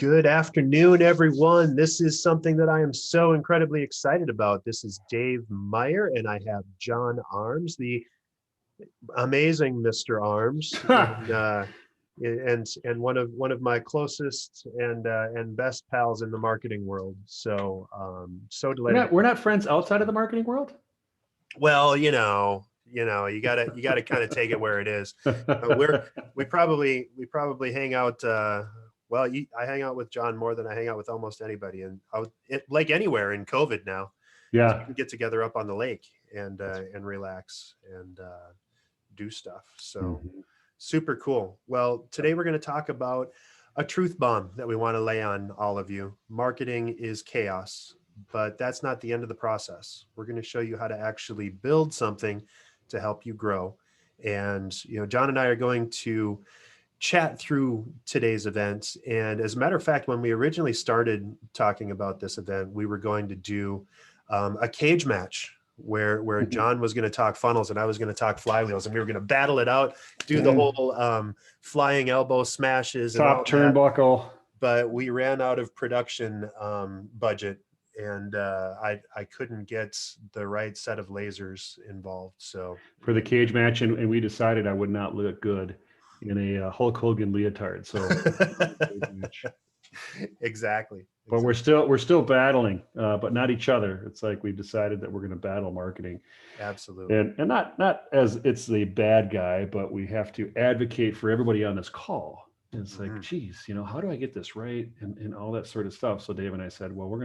Good afternoon, everyone. This is something that I am so incredibly excited about. This is Dave Meyer, and I have John Arms, the amazing Mr. Arms, and one of my closest and best pals in the marketing world. So so delighted. We're not friends outside of the marketing world. Well, you gotta kind of take it where it is. We probably hang out. I hang out with John more than I hang out with almost anybody, and like anywhere in COVID now. Yeah, We can get together up on the lake and relax and do stuff. So super cool. Well, today we're going to talk about a truth bomb that we want to lay on all of you. Marketing is chaos, but that's not the end of the process. We're going to show you how to actually build something to help you grow. And John and I are going to chat through today's event. And as a matter of fact, when we originally started talking about this event, we were going to do a cage match where John was going to talk funnels and I was going to talk flywheels, and we were going to battle it out, do the whole flying elbow smashes, top turnbuckle. But we ran out of production budget, and I couldn't get the right set of lasers involved. So for the cage match, and we decided I would not look good in a Hulk Hogan leotard. So exactly. But we're still battling, but not each other. It's like we decided that we're going to battle marketing. Absolutely. And not as it's the bad guy, but we have to advocate for everybody on this call. And it's like, geez, how do I get this right? And all that sort of stuff. So Dave and I said, well, we're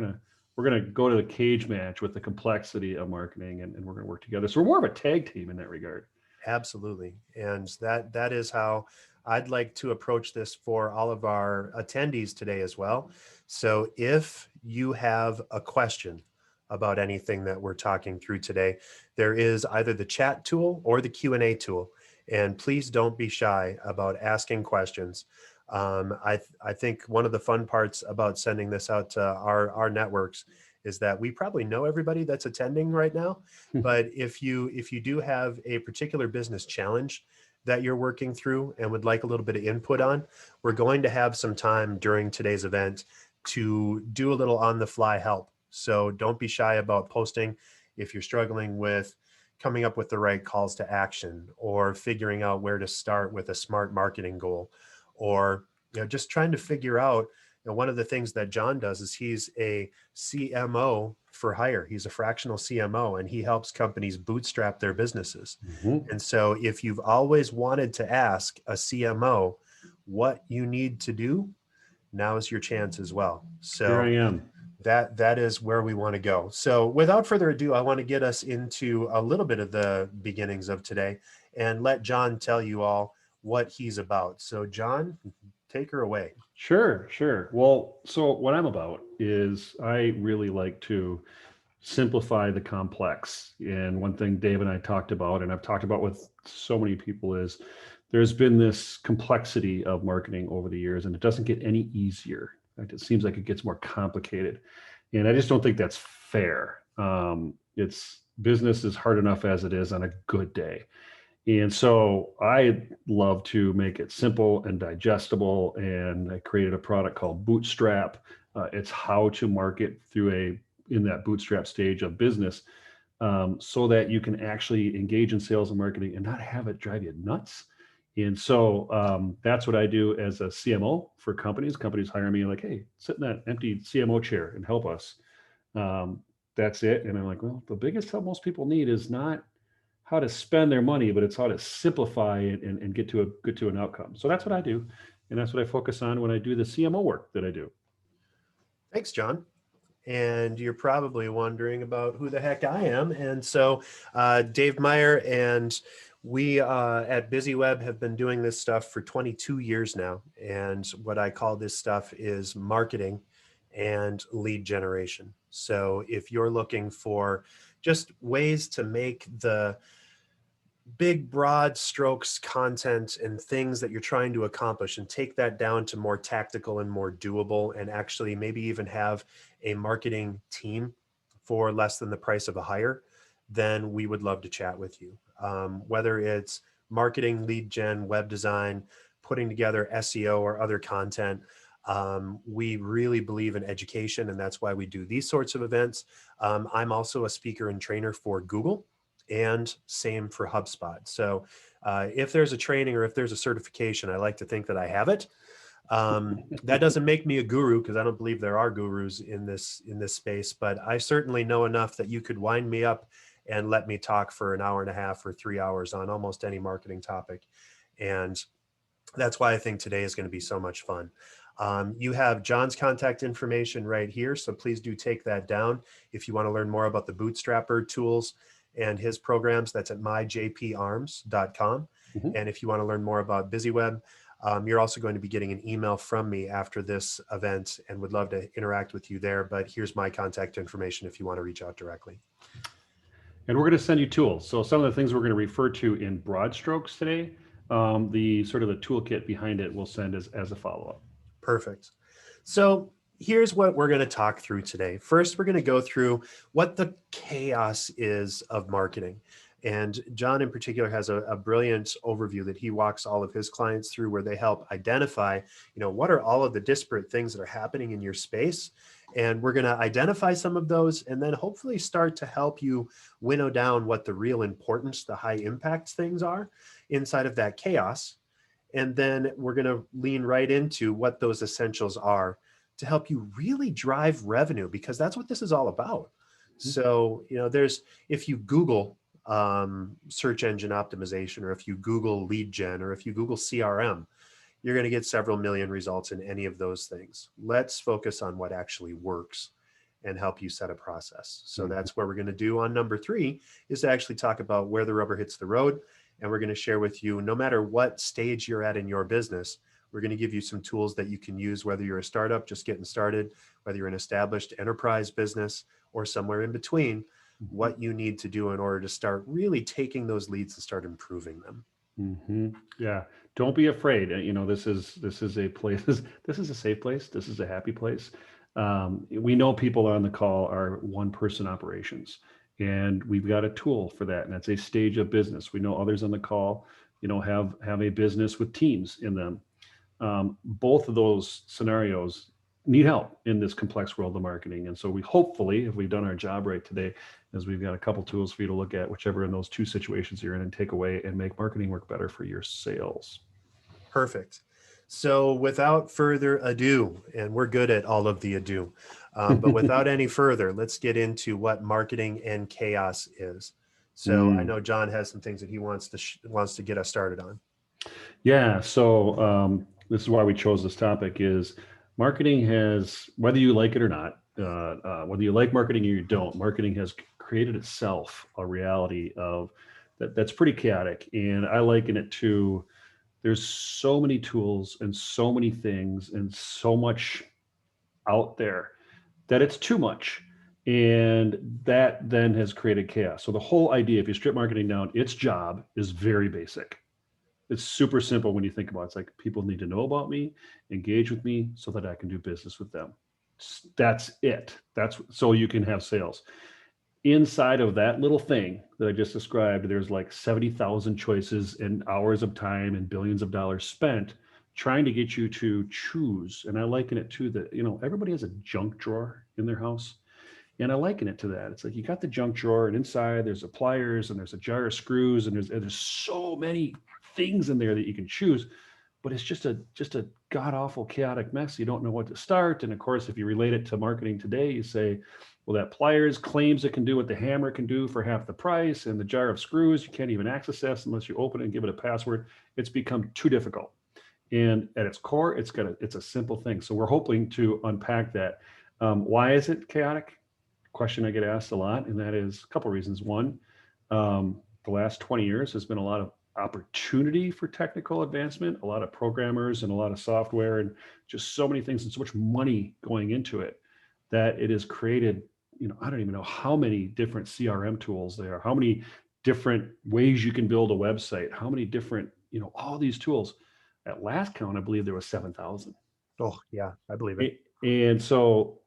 gonna go to the cage match with the complexity of marketing, and we're gonna work together. So we're more of a tag team in that regard. Absolutely. And that is how I'd like to approach this for all of our attendees today as well. So if you have a question about anything that we're talking through today, there is either the chat tool or the Q&A tool. And please don't be shy about asking questions. I think one of the fun parts about sending this out to our networks is that we probably know everybody that's attending right now. But if you do have a particular business challenge that you're working through and would like a little bit of input on, we're going to have some time during today's event to do a little on the fly help. So don't be shy about posting if you're struggling with coming up with the right calls to action, or figuring out where to start with a smart marketing goal, or just trying to figure out. One of the things that John does is he's a CMO for hire. He's a fractional CMO, and he helps companies bootstrap their businesses. And so if you've always wanted to ask a CMO what you need to do, now is your chance as well. So here I am. That is where we want to go. So without further ado, I want to get us into a little bit of the beginnings of today and let John tell you all what he's about. So John, take her away. Sure. Well, so what I'm about is I really like to simplify the complex. And one thing Dave and I talked about, and I've talked about with so many people, is there's been this complexity of marketing over the years, and it doesn't get any easier. In fact, it seems like it gets more complicated. And I just don't think that's fair. Business is hard enough as it is on a good day. And so I love to make it simple and digestible. And I created a product called Bootstrap. It's how to market in that bootstrap stage of business, so that you can actually engage in sales and marketing and not have it drive you nuts. And so that's what I do as a CMO for companies. Companies hire me like, hey, sit in that empty CMO chair and help us. That's it. And I'm like, well, the biggest help most people need is not how to spend their money, but it's how to simplify it and get to an outcome. So that's what I do. And that's what I focus on when I do the CMO work that I do. Thanks, John. And you're probably wondering about who the heck I am. And so Dave Meyer, and we at BizzyWeb have been doing this stuff for 22 years now. And what I call this stuff is marketing and lead generation. So if you're looking for just ways to make the big broad strokes content and things that you're trying to accomplish and take that down to more tactical and more doable, and actually maybe even have a marketing team for less than the price of a hire, then we would love to chat with you. Whether it's marketing, lead gen, web design, putting together SEO or other content, We really believe in education, and that's why we do these sorts of events. I'm also a speaker and trainer for Google, and same for HubSpot. So if there's a training or if there's a certification, I like to think that I have it. That doesn't make me a guru, because I don't believe there are gurus in this space, but I certainly know enough that you could wind me up and let me talk for an hour and a half or 3 hours on almost any marketing topic. And that's why I think today is going to be so much fun. You have John's contact information right here, so please do take that down. If you want to learn more about the Bootstrapper tools and his programs, that's at myjparms.com. Mhm. And if you want to learn more about BizzyWeb, you're also going to be getting an email from me after this event, and would love to interact with you there. But here's my contact information if you want to reach out directly. And we're going to send you tools. So some of the things we're going to refer to in broad strokes today, the sort of the toolkit behind it we'll send as a follow-up. Perfect. So here's what we're going to talk through today. First, we're going to go through what the chaos is of marketing. And John in particular has a brilliant overview that he walks all of his clients through, where they help identify, what are all of the disparate things that are happening in your space. And we're going to identify some of those, and then hopefully start to help you winnow down what the real importance, the high impact things are inside of that chaos. And then we're going to lean right into what those essentials are to help you really drive revenue, because that's what this is all about. So, if you Google search engine optimization, or if you Google lead gen, or if you Google CRM, you're going to get several million results in any of those things. Let's focus on what actually works and help you set a process. So that's what we're going to do on number 3, is to actually talk about where the rubber hits the road. And we're going to share with you, no matter what stage you're at in your business, we're going to give you some tools that you can use, whether you're a startup just getting started, whether you're an established enterprise business, or somewhere in between, what you need to do in order to start really taking those leads and start improving them. Mm-hmm. Yeah. Don't be afraid. This is a place, this is a safe place. This is a happy place. We know people on the call are one-person operations, and we've got a tool for that. And that's a stage of business. We know others on the call, have a business with teams in them. Both of those scenarios need help in this complex world of marketing. And so we hopefully, if we've done our job right today, is we've got a couple tools for you to look at, whichever in those 2 situations you're in, and take away and make marketing work better for your sales. Perfect. So without further ado, and we're good at all of the ado, but without any further, let's get into what marketing and chaos is. So I know John has some things that he wants to get us started on. Yeah. So this is why we chose this topic. Is marketing has, whether you like it or not, whether you like marketing or you don't, marketing has created itself a reality of that's pretty chaotic. And I liken it to, there's so many tools and so many things and so much out there that it's too much. And that then has created chaos. So the whole idea, if you strip marketing down, its job is very basic. It's super simple when you think about it. It's like, people need to know about me, engage with me, so that I can do business with them. That's it. That's so you can have sales. Inside of that little thing that I just described, there's like 70,000 choices and hours of time and billions of dollars spent trying to get you to choose. And I liken it to that, everybody has a junk drawer in their house. And I liken it to that. It's like, you got the junk drawer, and inside there's a pliers, and there's a jar of screws, and there's so many things in there that you can choose, but it's just a god awful chaotic mess. You don't know what to start. And of course, if you relate it to marketing today, you say, well, that pliers claims it can do what the hammer can do for half the price, and the jar of screws, you can't even access this unless you open it and give it a password. It's become too difficult. And at its core, it's a simple thing. So we're hoping to unpack that. Why is it chaotic? Question I get asked a lot, and that is a couple of reasons. One, the last 20 years has been a lot of opportunity for technical advancement, a lot of programmers and a lot of software, and just so many things and so much money going into it, that it has created, I don't even know how many different CRM tools there are, how many different ways you can build a website, how many different, all these tools. At last count, I believe there was 7,000. Oh yeah, I believe it. And so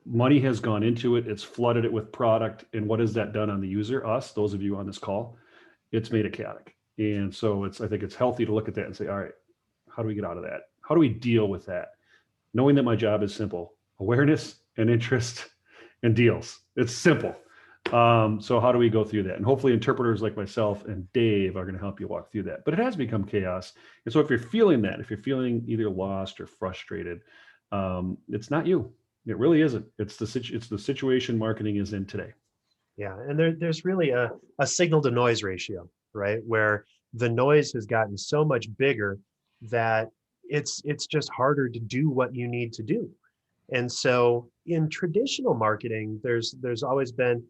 money has gone into it. It's flooded it with product. And what has that done on the user, us, those of you on this call? It's made it chaotic. And so I think it's healthy to look at that and say, all right, how do we get out of that? How do we deal with that? knowing that my job is simple: awareness and interest and deals. It's simple. So how do we go through that? And hopefully interpreters like myself and Dave are going to help you walk through that. But it has become chaos. And so if you're feeling that, if you're feeling either lost or frustrated, it's not you. It really isn't. It's the situation marketing is in today. Yeah, and there's really a signal to noise ratio, right? Where the noise has gotten so much bigger that it's just harder to do what you need to do. And so in traditional marketing, there's always been,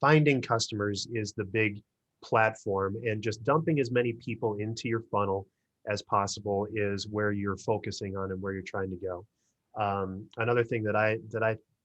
finding customers is the big platform, and just dumping as many people into your funnel as possible is where you're focusing on and where you're trying to go. Another thing that I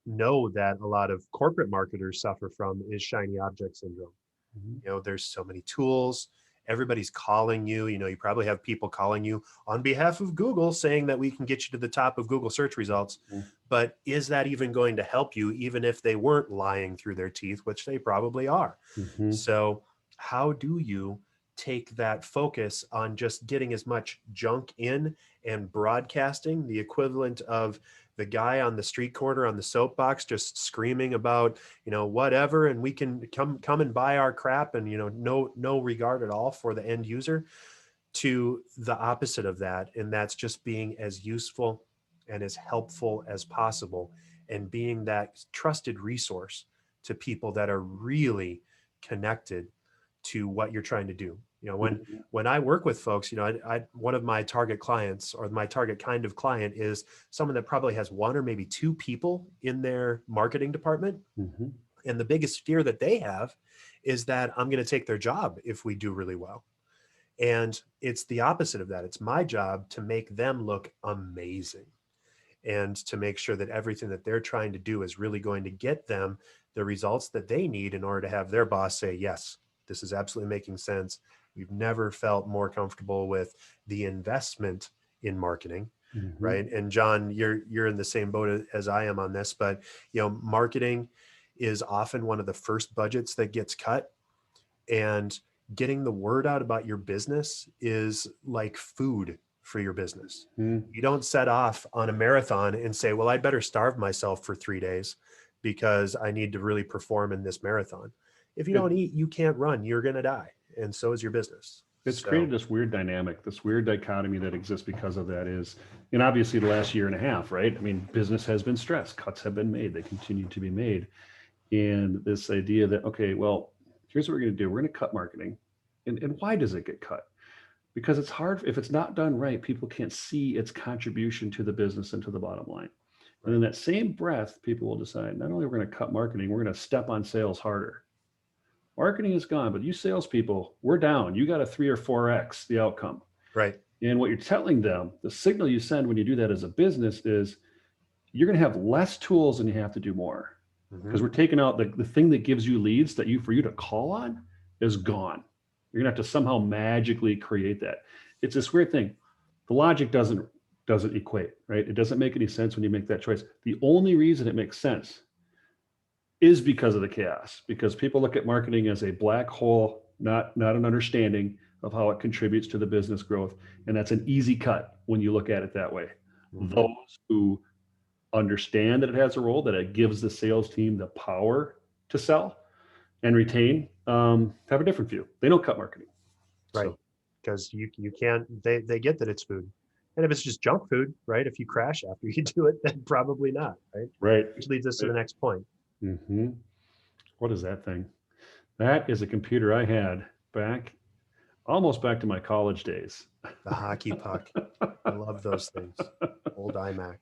know that a lot of corporate marketers suffer from is shiny object syndrome. Mhm. There's so many tools. Everybody's calling you. You probably have people calling you on behalf of Google saying that we can get you to the top of Google search results. But is that even going to help you, even if they weren't lying through their teeth, which they probably are? Mhm. So, how do you take that focus on just getting as much junk in and broadcasting, the equivalent of the guy on the street corner on the soapbox just screaming about, whatever, and we can come and buy our crap, and no regard at all for the end user, to the opposite of that, and that's just being as useful and as helpful as possible, and being that trusted resource to people that are really connected to what you're trying to do. Mhm. When I work with folks, I one of my target clients, or my target kind of client, is someone that probably has one or maybe two people in their marketing department. Mhm. And the biggest fear that they have is that I'm going to take their job if we do really well. And it's the opposite of that. It's my job to make them look amazing, and to make sure that everything that they're trying to do is really going to get them the results that they need in order to have their boss say, yes, this is absolutely making sense. We've never felt more comfortable with the investment in marketing, Mhm. right? And John, you're in the same boat as I am on this, but marketing is often one of the first budgets that gets cut, and getting the word out about your business is like food for your business. Mhm. You don't set off on a marathon and say, well, I'd better starve myself for 3 days because I need to really perform in this marathon. If you don't It, eat, you can't run. You're going to die. And so is your business. it's created So, this weird dynamic, this weird dichotomy that exists because of that is, and obviously the last year and a half, right? I mean, business has been stressed, cuts have been made, they continue to be made. And this idea that, okay, well, here's what we're going to do. We're going to cut marketing. And why does it get cut? Because it's hard. If it's not done right, people can't see its contribution to the business and to the bottom line. And in right. that same breath, people will decide, not only we're going to cut marketing, we're going to step on sales harder. Marketing is gone, but you salespeople, we're down. You got a 3 or 4x the outcome. Right. And what you're telling them, the signal you send when you do that as a business is you're going to have less tools and you have to do more, Mm-hmm. because we're taking out the thing that gives you leads that for you to call on is gone. You're gonna have to somehow magically create that. It's this weird thing. The logic doesn't equate, right? It doesn't make any sense when you make that choice. The only reason it makes sense is because of the chaos, because people look at marketing as a black hole, not an understanding of how it contributes to the business growth. And that's an easy cut when you look at it that way. Mm-hmm. Those who understand that it has a role, that it gives the sales team the power to sell and retain, have a different view. They don't cut marketing. Right. So, Because you can't, they get that it's food. And if it's just junk food, right? If you crash after you do it, then probably not, right? right. Which leads us to right. the next point. Mm-hmm. What is that thing? That is a computer I had almost back to my college days. The hockey puck. I love those things. Old iMac.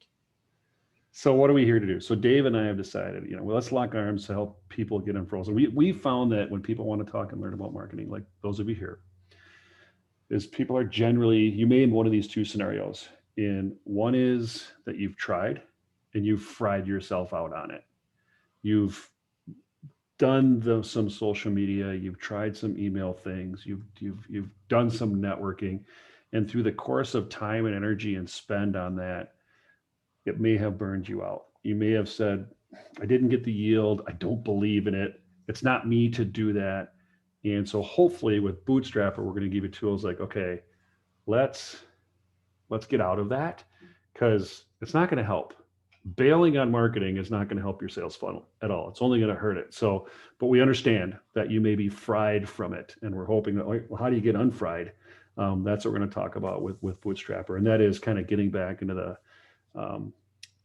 So what are we here to do? So Dave and I have decided, well, let's lock arms to help people get unfrozen. We found that when people want to talk and learn about marketing, like those of you here, is people are generally, you may in one of these two scenarios. In one is that you've tried and you've fried yourself out on it. You've done some social media, you've tried some email things, you've done some networking, and through the course of time and energy and spend on that, it may have burned you out. You may have said, I didn't get the yield, I don't believe in it, it's not me to do that. And so hopefully with Bootstrapper, we're going to give you tools like, okay, let's get out of that, because it's not going to help. Bailing on marketing is not going to help your sales funnel at all. It's only going to hurt it. So, but we understand that you may be fried from it, and we're hoping that, well, how do you get unfried? That's what we're going to talk about with Bootstrapper, and that is kind of getting back into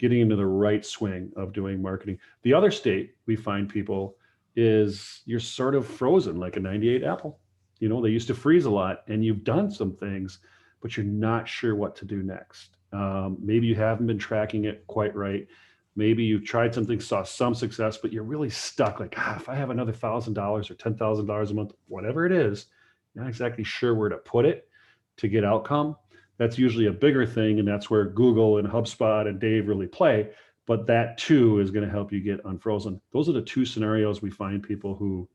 getting into the right swing of doing marketing. The other state we find people is you're sort of frozen like a 98 Apple. You know, they used to freeze a lot, and you've done some things, but you're not sure what to do next. Maybe you haven't been tracking it quite right. Maybe you've tried something, saw some success, but you're really stuck. Like, if I have another $1,000 or $10,000 a month, whatever it is, not exactly sure where to put it to get outcome. That's usually a bigger thing, and that's where Google and HubSpot and Dave really play. But that too is going to help you get unfrozen. Those are the two scenarios we find people who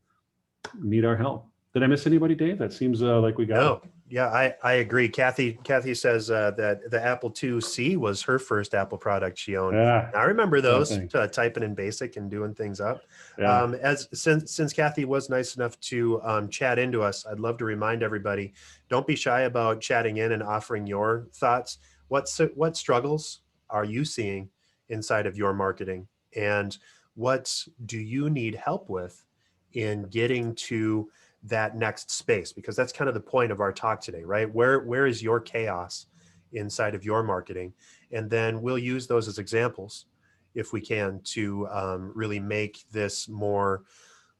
need our help. Did I miss anybody, Dave? That seems like we got No, it. yeah, I agree. Kathy says that the Apple IIc was her first Apple product she owned. Yeah, I remember same those, thing. typing in BASIC and doing things up. Yeah. Since Kathy was nice enough to chat into us, I'd love to remind everybody, don't be shy about chatting in and offering your thoughts. What struggles are you seeing inside of your marketing, and what do you need help with in getting to that next space? Because that's kind of the point of our talk today, right? Where is your chaos inside of your marketing? And then we'll use those as examples, if we can, to really make this more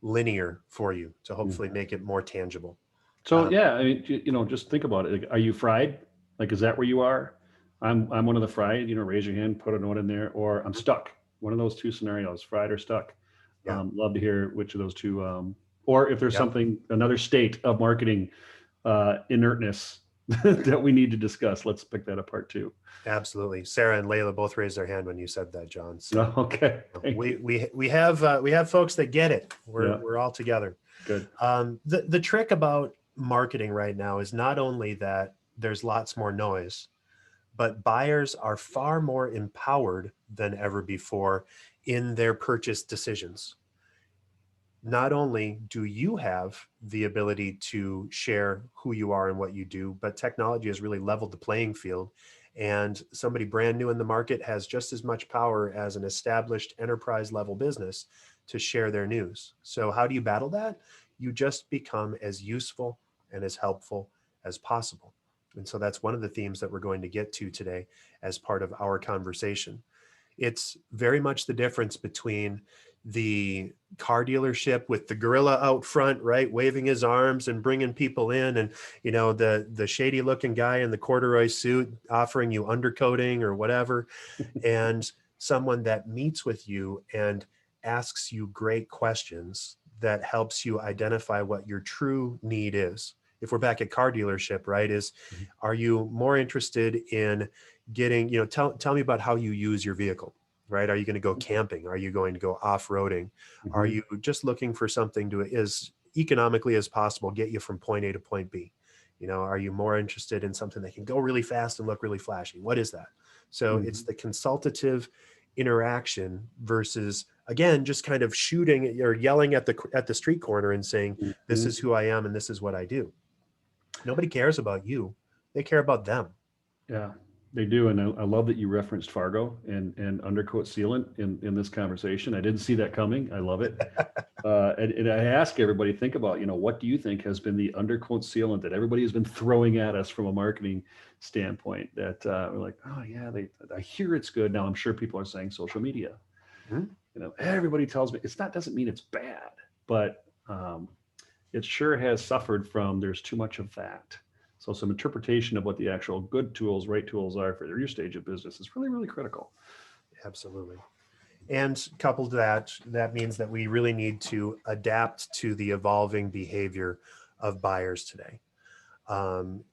linear for you, to hopefully make it more tangible. So yeah, I mean, just think about it. Like, are you fried? Like, is that where you are? I'm one of the fried. Raise your hand, put a note in there, or I'm stuck. One of those two scenarios, fried or stuck. Yeah. Love to hear which of those two. Or if there's Yep. something, another state of marketing inertness that we need to discuss, let's pick that apart too. Absolutely. Sarah and Layla both raised their hand when you said that, John. So Okay. we have folks that get it. We're all together. Good. The trick about marketing right now is not only that there's lots more noise, but buyers are far more empowered than ever before in their purchase decisions. Not only do you have the ability to share who you are and what you do, but technology has really leveled the playing field. And somebody brand new in the market has just as much power as an established enterprise level business to share their news. So how do you battle that? You just become as useful and as helpful as possible. And so that's one of the themes that we're going to get to today as part of our conversation. It's very much the difference between the car dealership with the gorilla out front, right, waving his arms and bringing people in, and the shady looking guy in the corduroy suit offering you undercoating or whatever, and someone that meets with you and asks you great questions that helps you identify what your true need is. If we're back at car dealership, right, are you more interested in getting, tell me about how you use your vehicle, right? Are you going to go camping? Are you going to go off-roading? Are you just looking for something to, as economically as possible, get you from point A to point B? Are you more interested in something that can go really fast and look really flashy? What is that? So it's the consultative interaction versus, again, just kind of shooting or yelling at the street corner and saying, this is who I am and this is what I do. Nobody cares about you. They care about them. Yeah, they do. And I love that you referenced Fargo and undercoat sealant in this conversation. I didn't see that coming. I love it. And I ask everybody, think about, what do you think has been the undercoat sealant that everybody has been throwing at us from a marketing standpoint that we're like, oh yeah, I hear it's good. Now I'm sure people are saying social media. Everybody tells me doesn't mean it's bad, but it sure has suffered from there's too much of that. So some interpretation of what the actual good tools, right tools are for your stage of business is really, really critical. Absolutely. And coupled to that means that we really need to adapt to the evolving behavior of buyers today.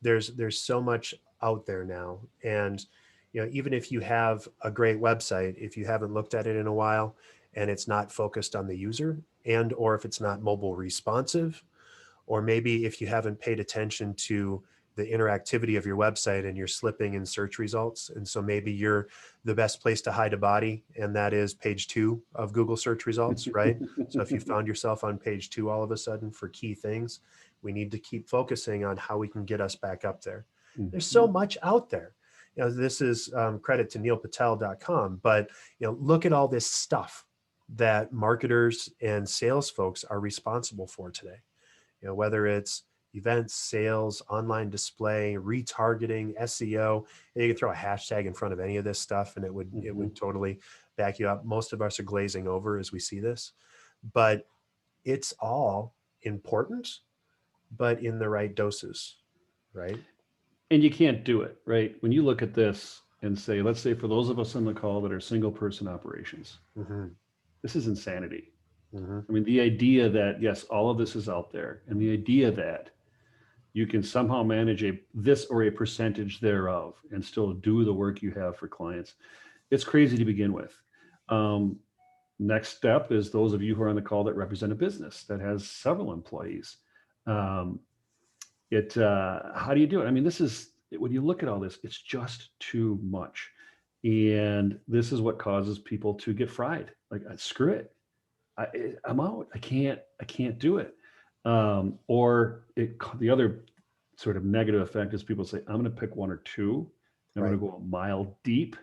There's so much out there now. And even if you have a great website, if you haven't looked at it in a while and it's not focused on the user, and or if it's not mobile responsive, or maybe if you haven't paid attention to the interactivity of your website and you're slipping in search results. And so maybe you're the best place to hide a body, and that is page 2 of Google search results, right? So if you found yourself on page 2 all of a sudden for key things, we need to keep focusing on how we can get us back up there. There's so much out there. this is credit to neilpatel.com, but look at all this stuff that marketers and sales folks are responsible for today. Whether it's events, sales, online display, retargeting, SEO. You can throw a hashtag in front of any of this stuff and it would totally back you up. Most of us are glazing over as we see this, but it's all important, but in the right doses, right? And you can't do it, right? When you look at this and say, let's say for those of us on the call that are single person operations, this is insanity. I mean, the idea that, yes, all of this is out there, and the idea that you can somehow manage this or a percentage thereof and still do the work you have for clients, it's crazy to begin with. Next step is those of you who are on the call that represent a business that has several employees. How do you do it? I mean, when you look at all this, it's just too much. And this is what causes people to get fried. Like, screw it. I'm out. I can't do it. The other sort of negative effect is people say, I'm going to pick one or two. I'm going to go a mile deep.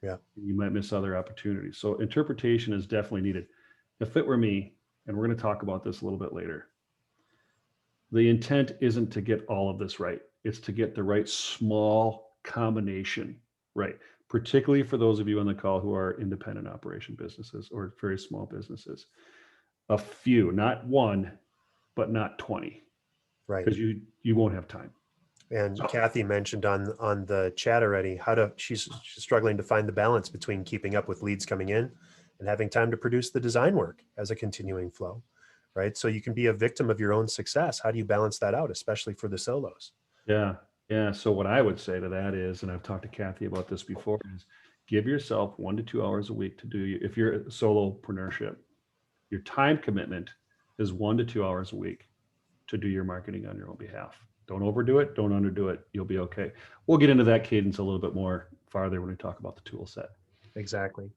Yeah. You might miss other opportunities. So interpretation is definitely needed. If it were me, and we're going to talk about this a little bit later, the intent isn't to get all of this right. It's to get the right small combination right, particularly for those of you on the call who are independent operation businesses or very small businesses. A few, not one, but not 20. Right. Because you won't have time. And Kathy mentioned on the chat already she's struggling to find the balance between keeping up with leads coming in and having time to produce the design work as a continuing flow, right? So you can be a victim of your own success. How do you balance that out, especially for the solos? Yeah. So what I would say to that is, and I've talked to Kathy about this before, is give yourself 1 to 2 hours a week to do, if you're a solopreneurship, your time commitment is 1 to 2 hours a week to do your marketing on your own behalf. Don't overdo it. Don't underdo it. You'll be okay. We'll get into that cadence a little bit more farther when we talk about the tool set. Exactly.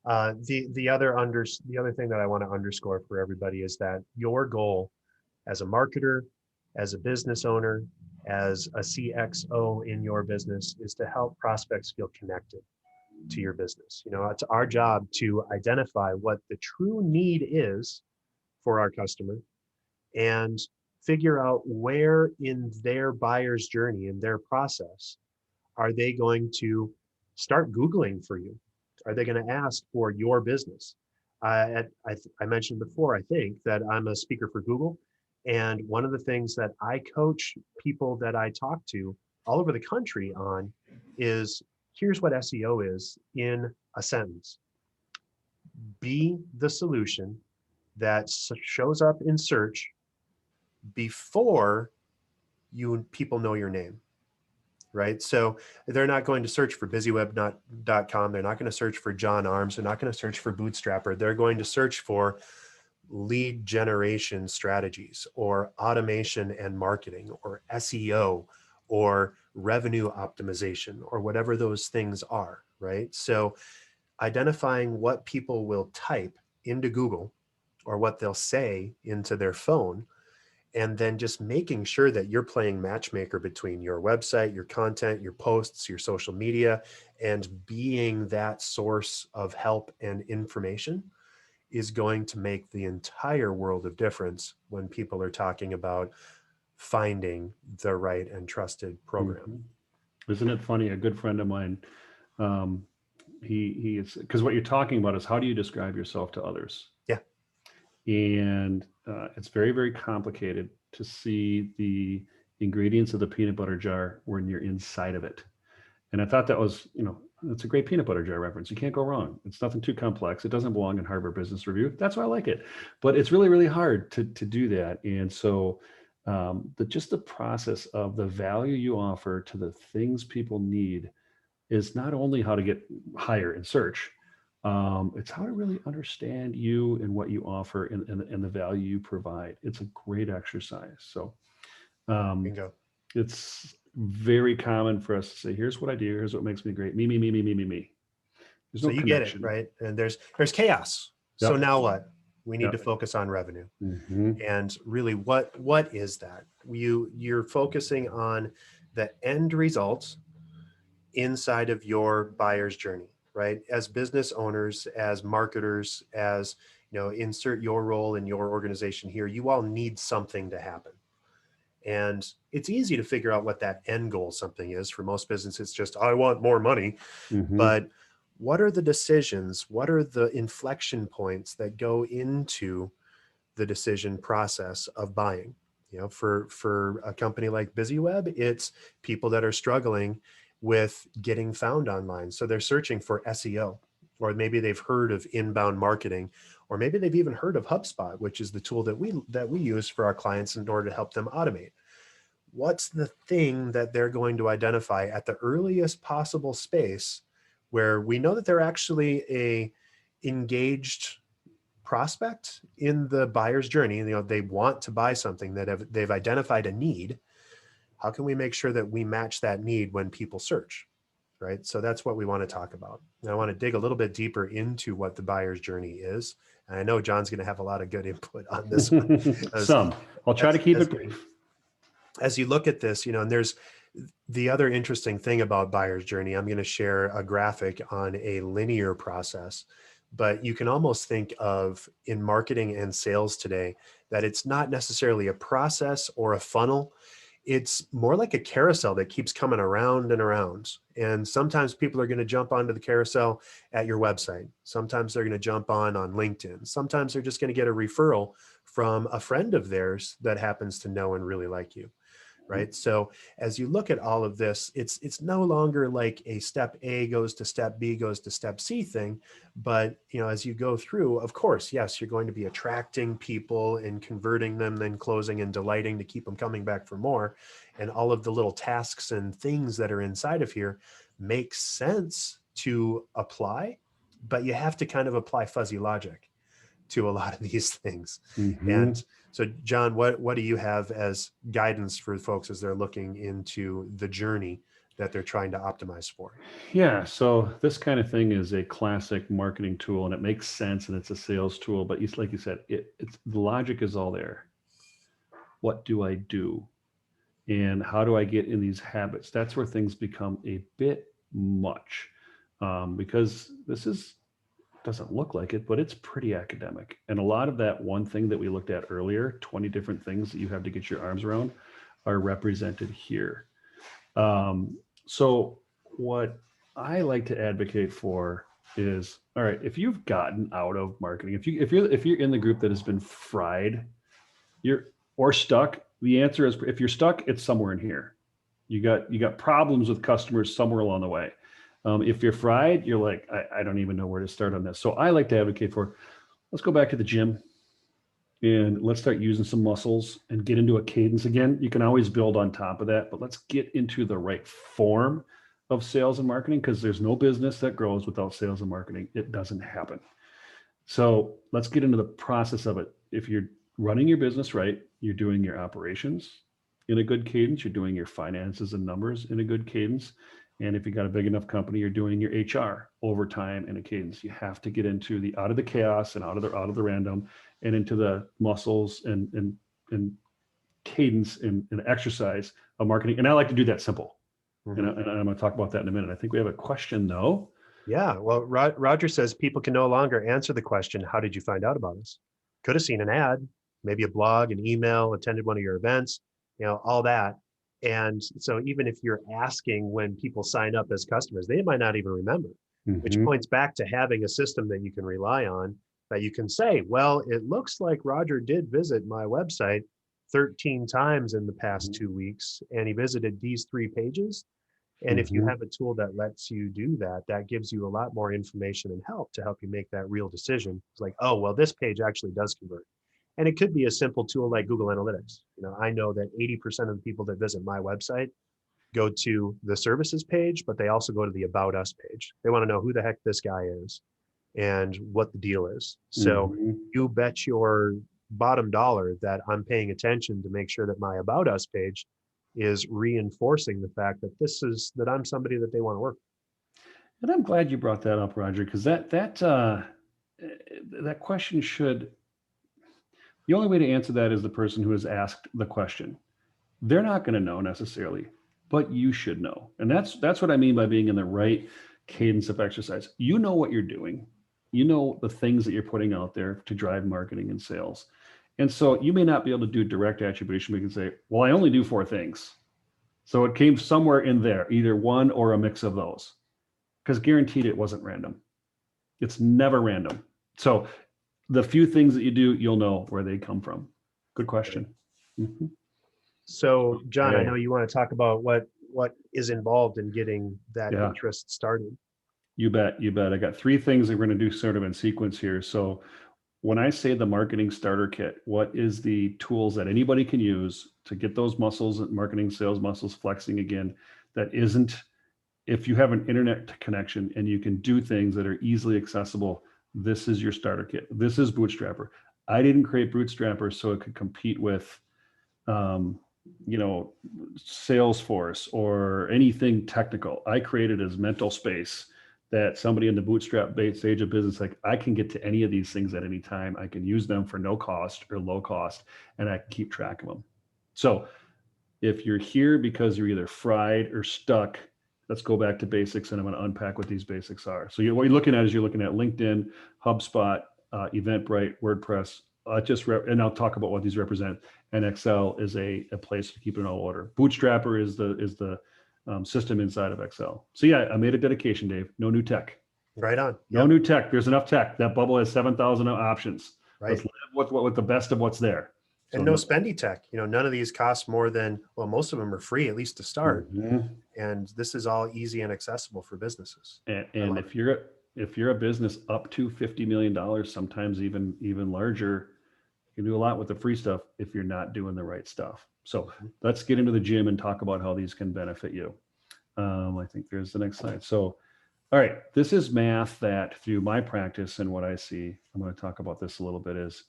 The other thing that I want to underscore for everybody is that your goal as a marketer, as a business owner, as a CXO in your business is to help prospects feel connected to your business. It's our job to identify what the true need is for our customer and figure out where in their buyer's journey, in their process, are they going to start Googling for you? Are they going to ask for your business? I mentioned before, I think, that I'm a speaker for Google. And one of the things that I coach people that I talk to all over the country on is, here's what SEO is in a sentence. Be the solution that shows up in search before people know your name, right? So they're not going to search for BizzyWeb.com. They're not going to search for John Arms. They're not going to search for Bootstrapper. They're going to search for lead generation strategies or automation and marketing or SEO or revenue optimization or whatever those things are, right? So identifying what people will type into Google or what they'll say into their phone, and then just making sure that you're playing matchmaker between your website, your content, your posts, your social media, and being that source of help and information is going to make the entire world of difference when people are talking about finding the right and trusted program. Isn't it funny? A good friend of mine, he is, because what you're talking about is how do you describe yourself to others? Yeah. And it's very, very complicated to see the ingredients of the peanut butter jar when you're inside of it. And I thought that was, it's a great peanut butter jar reference. You can't go wrong. It's nothing too complex. It doesn't belong in Harvard Business Review. That's why I like it. But it's really, really hard to do that. And so just the process of the value you offer to the things people need is not only how to get higher in search, it's how to really understand you and what you offer and the value you provide. It's a great exercise. So Bingo. It's very common for us to say, here's what I do, here's what makes me great. Me. There's no So you connection. get it, right? And there's chaos. Yep. So now what? We need to focus on revenue. And really, what is that? You're focusing on the end results inside of your buyer's journey, right? As business owners, as marketers, as insert your role in your organization here, you all need something to happen. And it's easy to figure out what that end goal something is. For most businesses, it's just, I want more money. But what are the decisions? What are the inflection points that go into the decision process of buying? For a company like BizzyWeb, it's people that are struggling with getting found online. So they're searching for SEO, or maybe they've heard of inbound marketing, or maybe they've even heard of HubSpot, which is the tool that we use for our clients in order to help them automate. What's the thing that they're going to identify at the earliest possible space where we know that they're actually a engaged prospect in the buyer's journey? They want to buy something, that they've identified a need. How can we make sure that we match that need when people search, right? So that's what we want to talk about. And I want to dig a little bit deeper into what the buyer's journey is. And I know John's going to have a lot of good input on this one. Some. I'll try to keep it brief. As you look at this, and there's the other interesting thing about buyer's journey. I'm going to share a graphic on a linear process, but you can almost think of in marketing and sales today that it's not necessarily a process or a funnel. It's more like a carousel that keeps coming around and around. And sometimes people are going to jump onto the carousel at your website. Sometimes they're going to jump on LinkedIn. Sometimes they're just going to get a referral from a friend of theirs that happens to know and really like you. Right. So as you look at all of this, it's no longer like a step A goes to step B goes to step C thing. But, as you go through, of course, yes, you're going to be attracting people and converting them, then closing and delighting to keep them coming back for more. And all of the little tasks and things that are inside of here make sense to apply, but you have to kind of apply fuzzy logic to a lot of these things. And so, John, what do you have as guidance for folks as they're looking into the journey that they're trying to optimize for? Yeah, so this kind of thing is a classic marketing tool, and it makes sense, and it's a sales tool. But like you said, it's the logic is all there. What do I do, and how do I get in these habits? That's where things become a bit much, because this doesn't look like it, but it's pretty academic. And a lot of that one thing that we looked at earlier, 20 different things that you have to get your arms around, are represented here. So what I like to advocate for is, all right, if you've gotten out of marketing, if you're in the group that has been fried, or stuck, the answer is, if you're stuck, it's somewhere in here. You got problems with customers somewhere along the way. If you're fried, you're like, I don't even know where to start on this. So I like to advocate for, let's go back to the gym and let's start using some muscles and get into a cadence again. You can always build on top of that, but let's get into the right form of sales and marketing, because there's no business that grows without sales and marketing. It doesn't happen. So let's get into the process of it. If you're running your business right, you're doing your operations in a good cadence, you're doing your finances and numbers in a good cadence. And if you got a big enough company, you're doing your HR overtime in a cadence. You have to get into out of the chaos and out of the random, and into the muscles and cadence and exercise of marketing. And I like to do that simple. And I'm going to talk about that in a minute. I think we have a question though. Yeah. Well, Roger says people can no longer answer the question, how did you find out about us? Could have seen an ad, maybe a blog, an email, attended one of your events, all that. And so even if you're asking when people sign up as customers, they might not even remember, which points back to having a system that you can rely on, that you can say, well, it looks like Roger did visit my website 13 times in the past 2 weeks, and he visited these 3 pages. And if you have a tool that lets you do that, that gives you a lot more information and help to help you make that real decision. It's like, oh, well, this page actually does convert. And it could be a simple tool like Google Analytics. I know that 80% of the people that visit my website go to the services page, but they also go to the About Us page. They want to know who the heck this guy is and what the deal is. So you bet your bottom dollar that I'm paying attention to make sure that my About Us page is reinforcing the fact that I'm somebody that they want to work with. And I'm glad you brought that up, Roger, because that question should, the only way to answer that is the person who has asked the question. They're not going to know necessarily but you should know. And that's what I mean by being in the right cadence of exercise. You know what you're doing. You know the things that you're putting out there to drive marketing and sales. And so you may not be able to do direct attribution. We can say, well, I only do 4 things. So it came somewhere in there, either one or a mix of those, because guaranteed it wasn't random. It's never random. So the few things that you do, you'll know where they come from. Good question. Mm-hmm. So, John, I know Okay. you want to talk about what is involved in getting that Yeah, interest started. you bet. You bet. I got 3 things that we're going to do sort of in sequence here. So when I say the marketing starter kit, what is the tools that anybody can use to get those muscles, marketing sales muscles flexing again? That isn't, if you have an internet connection and you can do things that are easily accessible, this is your starter kit. This is Bootstrapper. I didn't create Bootstrapper so it could compete with, um, Salesforce or anything technical. I created as mental space that somebody in the bootstrap stage of business, like, I can get to any of these things at any time. I can use them for no cost or low cost, and I can keep track of them. So if you're here because you're either fried or stuck, let's go back to basics, and I'm going to unpack what these basics are. So what you're looking at is you're looking at LinkedIn, HubSpot, Eventbrite, WordPress, and I'll talk about what these represent. And Excel is a place to keep it in all order. Bootstrapper is the system inside of Excel. So yeah, I made a dedication, Dave. No new tech. Right on. No Yep. new tech. There's enough tech. That bubble has 7,000 options. Right. Let's live with the best of what's there. And So no spendy tech. None of these cost more than, well, most of them are free, at least to start. Mhm. And this is all easy and accessible for businesses. And if you're a business up to $50 million, sometimes even larger, you can do a lot with the free stuff if you're not doing the right stuff. So let's get into the gym and talk about how these can benefit you. I think there's the next slide. So, all right, this is math that through my practice and what I see, I'm going to talk about this a little bit, is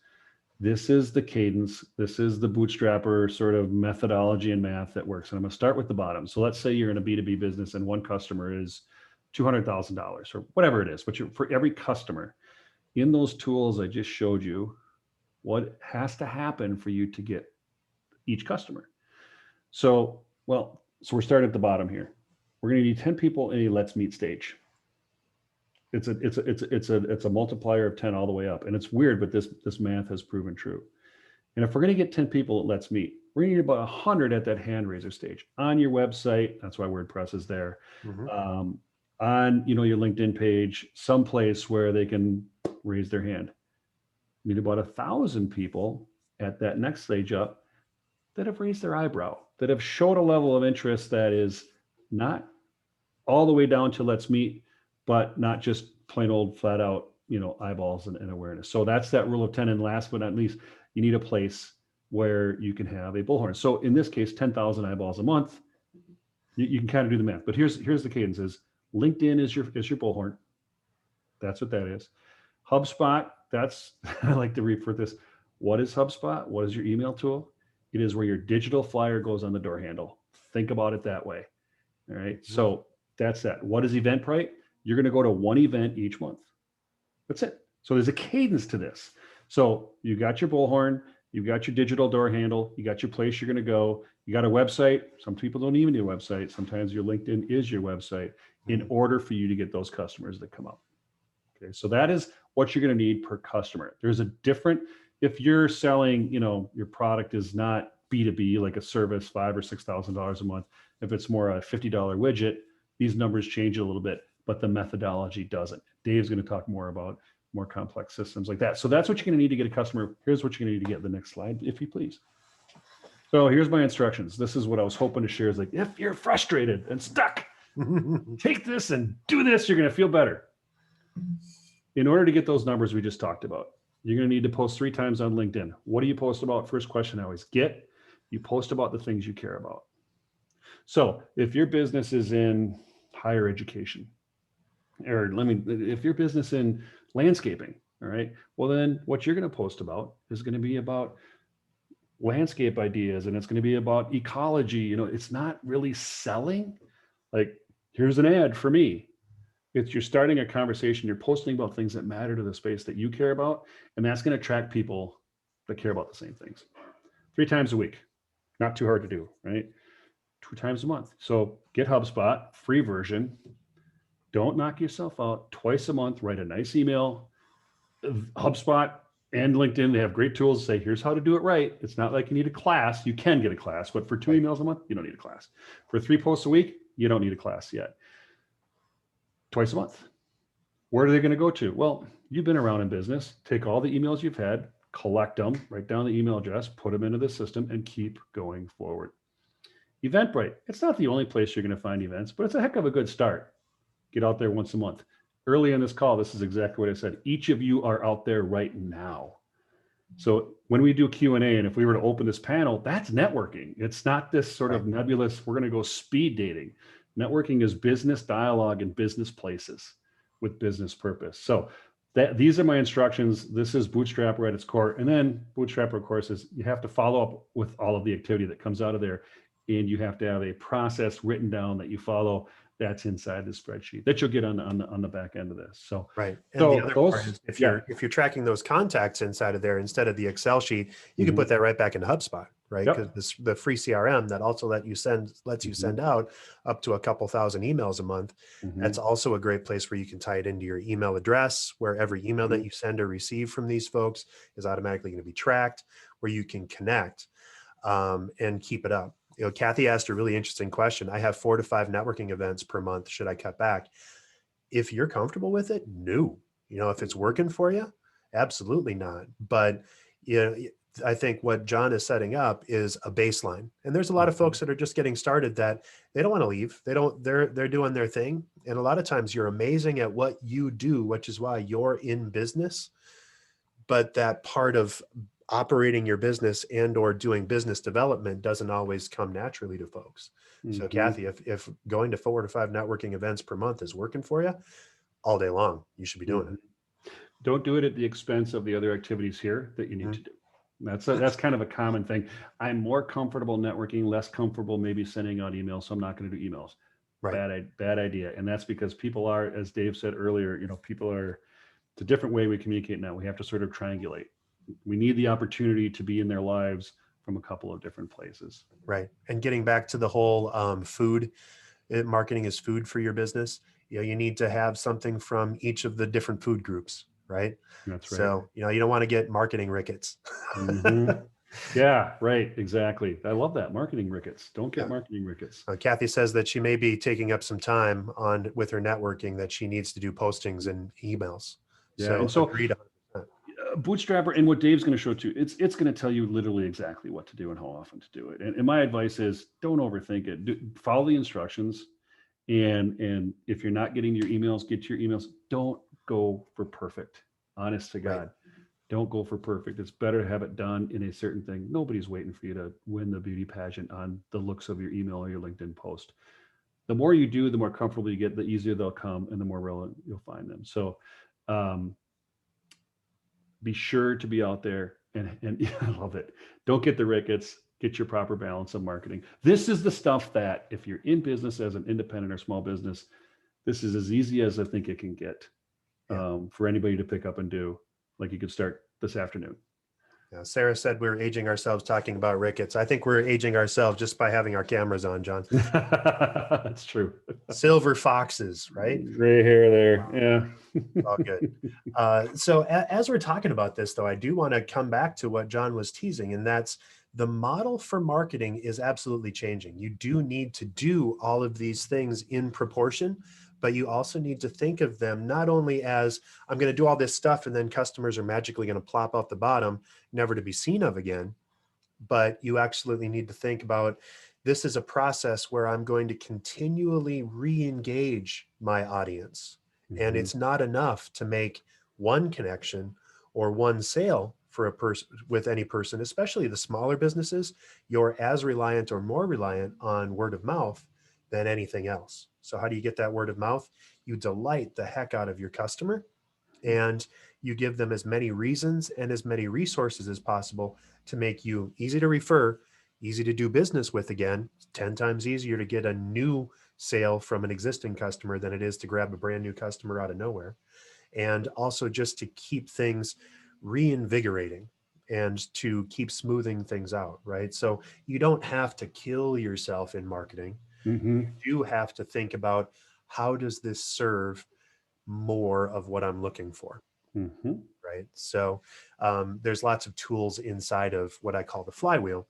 this is the cadence. This is the bootstrapper sort of methodology and math that works. And I'm going to start with the bottom. So let's say you're in a B2B business and one customer is $200,000 or whatever it is, but for every customer in those tools I just showed you, what has to happen for you to get each customer. So we're starting at the bottom here. We're going to need 10 people in a let's meet stage. It's a multiplier of 10 all the way up. And it's weird, but this math has proven true. And if we're going to get 10 people at let's meet, we're going to need about 100 at that hand raiser stage on your website. That's why WordPress is there. Mm-hmm. On your LinkedIn page, someplace where they can raise their hand. You need about 1,000 people at that next stage up that have raised their eyebrow, that have showed a level of interest that is not all the way down to let's meet, but not just plain old flat out, eyeballs and awareness. So that's that rule of 10. And last but not least, you need a place where you can have a bullhorn. So in this case, 10,000 eyeballs a month, you can kind of do the math. But here's the cadence: is LinkedIn is your bullhorn. That's what that is. HubSpot, that's I like to refer this. What is HubSpot? What is your email tool? It is where your digital flyer goes on the door handle. Think about it that way. All right. Mm-hmm. So that's that. What is Eventbrite? You're going to go to one event each month. That's it. So there's a cadence to this. So you got your bullhorn, you've got your digital door handle, you got your place you're going to go, you got a website. Some people don't even need a website. Sometimes your LinkedIn is your website in order for you to get those customers that come up. Okay. So that is what you're going to need per customer. There's a different, if you're selling, your product is not B2B, like a service, $5,000 or $6,000 a month. If it's more a $50 widget, these numbers change a little bit, but the methodology doesn't. Dave's going to talk more about more complex systems like that. So that's what you're going to need to get a customer. Here's what you're going to need to get. The next slide, if you please. So here's my instructions. This is what I was hoping to share, is like, if you're frustrated and stuck, take this and do this, you're going to feel better. In order to get those numbers we just talked about, you're going to need to post 3 times on LinkedIn. What do you post about? First question I always get. You post about the things you care about. So if your business is in higher education, or if your business in landscaping, all right, well then what you're going to post about is going to be about landscape ideas, and it's going to be about ecology. It's not really selling. Like, here's an ad for me. You're starting a conversation. You're posting about things that matter to the space that you care about, and that's going to attract people that care about the same things. 3 times a week, not too hard to do, right? 2 times a month. So get HubSpot, free version. Don't knock yourself out. Twice a month, write a nice email. HubSpot and LinkedIn, they have great tools to say, here's how to do it right. It's not like you need a class. You can get a class, but for 2 Right. emails a month, you don't need a class. For 3 posts a week, you don't need a class yet. Twice a month. Where are they going to go to? Well, you've been around in business. Take all the emails you've had, collect them, write down the email address, put them into the system, and keep going forward. Eventbrite. It's not the only place you're going to find events, but it's a heck of a good start. Get out there once a month. Early in this call, this is exactly what I said. Each of you are out there right now. So when we do Q&A, and if we were to open this panel, that's networking. It's not this sort of nebulous, we're going to go speed dating. Networking is business dialogue in business places with business purpose. So these are my instructions. This is Bootstrapper at its core. And then Bootstrapper, of course, is you have to follow up with all of the activity that comes out of there. And you have to have a process written down that you follow that's inside the spreadsheet that you'll get on the back end of this. So right. And so the other those, part is if you're tracking those contacts inside of there instead of the Excel sheet, you can put that right back into HubSpot, right? Because the free CRM that also lets you send out up to a couple thousand emails a month. That's also a great place where you can tie it into your email address, where every email that you send or receive from these folks is automatically going to be tracked, where you can connect and keep it up. You know, Kathy asked a really interesting question. I have 4 to 5 networking events per month. Should I cut back? If you're comfortable with it, no. You know, if it's working for you, absolutely not. But you know, I think what John is setting up is a baseline. And there's a lot of folks that are just getting started that they don't want to leave. They're doing their thing. And a lot of times you're amazing at what you do, which is why you're in business. But that part of operating your business and or doing business development doesn't always come naturally to folks. So Kathy, if going to 4 to 5 networking events per month is working for you all day long, you should be doing it. Don't do it at the expense of the other activities here that you need to do. That's kind of a common thing. I'm more comfortable networking, less comfortable maybe sending out emails, so I'm not going to do emails. Right. Bad idea. And that's because people are, as Dave said earlier, you know, it's a different way we communicate now. We have to sort of triangulate. We need the opportunity to be in their lives from a couple of different places. Right. And getting back to the whole food, marketing is food for your business. You know, you need to have something from each of the different food groups, right? That's right. So, you know, you don't want to get marketing rickets. Yeah, right. Exactly. I love that. Marketing rickets. Don't get marketing rickets. Kathy says that she may be taking up some time with her networking, that she needs to do postings and emails. Yeah. And so agreed 100%. Bootstrapper, and what Dave's going to show too, it's going to tell you literally exactly what to do and how often to do it. And my advice is don't overthink it. Follow the instructions. And if you're not getting your emails, get your emails. Don't go for perfect. Honest to God. Right. Don't go for perfect. It's better to have it done in a certain thing. Nobody's waiting for you to win the beauty pageant on the looks of your email or your LinkedIn post. The more you do, the more comfortable you get, the easier they'll come and the more relevant you'll find them. So be sure to be out there and I love it. Don't get the rickets, get your proper balance of marketing. This is the stuff that if you're in business as an independent or small business, this is as easy as I think it can get for anybody to pick up and do. Like you could start this afternoon. Yeah, Sarah said we're aging ourselves talking about rickets. I think we're aging ourselves just by having our cameras on, John. That's true. Silver foxes, right? Gray hair there. Yeah. All good. So as we're talking about this, though, I do want to come back to what John was teasing, and that's the model for marketing is absolutely changing. You do need to do all of these things in proportion, but you also need to think of them not only as I'm going to do all this stuff and then customers are magically going to plop out the bottom, never to be seen of again, but you absolutely need to think about this is a process where I'm going to continually re-engage my audience. And it's not enough to make one connection or one sale for a person with any person, especially the smaller businesses. You're as reliant or more reliant on word of mouth than anything else. So how do you get that word of mouth? You delight the heck out of your customer and you give them as many reasons and as many resources as possible to make you easy to refer, easy to do business with again. 10 times easier to get a new sale from an existing customer than it is to grab a brand new customer out of nowhere. And also just to keep things reinvigorating. and to keep smoothing things out, right? So you don't have to kill yourself in marketing. You Mm-hmm. do have to think about, how does this serve more of what I'm looking for, Mm-hmm. right? So there's lots of tools inside of what I call the flywheel.